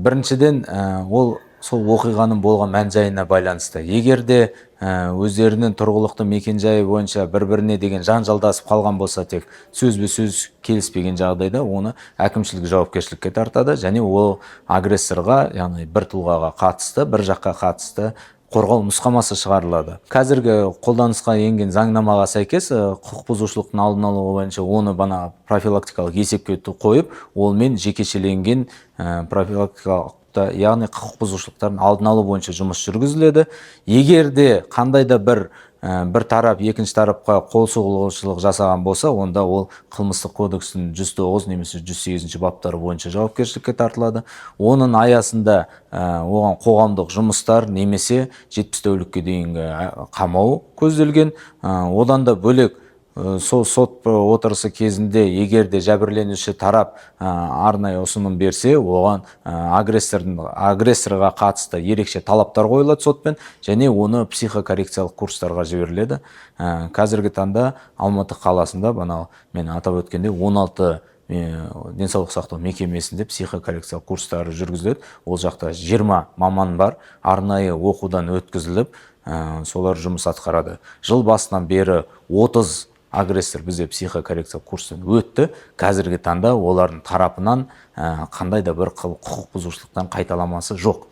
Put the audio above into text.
Біріншіден, ол сол оқиғаның болған мән-жайына байланысты. Егер де өздерінің тұрғылықты мекен-жайы бойынша бір-біріне деген жанжалдасып қалған болса, тек сөзбе-сөз келіспеген жағдайда оны әкімшілік жауапкершілікке тартады, және ол агрессорға, яғни бір тұлғаға қатысты, бір жаққа қатысты қорғау нұсқамасы шығарылады. Қазіргі қолданысқа енген заңнамаға сәйкес, құқық бұзушылықтың алдын алу бойынша оны бана профилактикалық есепке қойып, ол мен жекешеленген профилактикалық, яғни құқық бұзушылықтардың алдын алу бойынша жұмыс жүргізіледі. Егер де қандай да бір тарап екінші тарапқа қол сұғушылық жасаған болса, онда ол қылмыстық кодекстің 109 немесе 108 баптары бойынша жауапкершілікке тартылады. Оның аясында оған қоғамдық жұмыстар немесе 70 тәулікке дейінгі қамау көзделген. Одан да бөлек, сол сот отырысы кезінде егер де жәбірленуші тарап арнайы ұсыным берсе, оған агрессорға қатысты ерекше талаптар қойылады сотпен, және оны психокоррекциялық курстарға жіберіледі. Қазіргі таңда Алматы қаласында, мен атап өткенде, 16 денсаулық сақтау мекемесінде психокоррекциялық курстары жүргізіледі. Ол жақта 20 маман бар, арнайы оқудан өткізіліп, солар жұмыс атқарады. Жыл басынан бері 30 агрессор бізде психокоррекциялық курстан өтті. Қазіргі таңда олардың тарапынан қандай да бір құқық бұзушылықтан қайталамасы жоқ.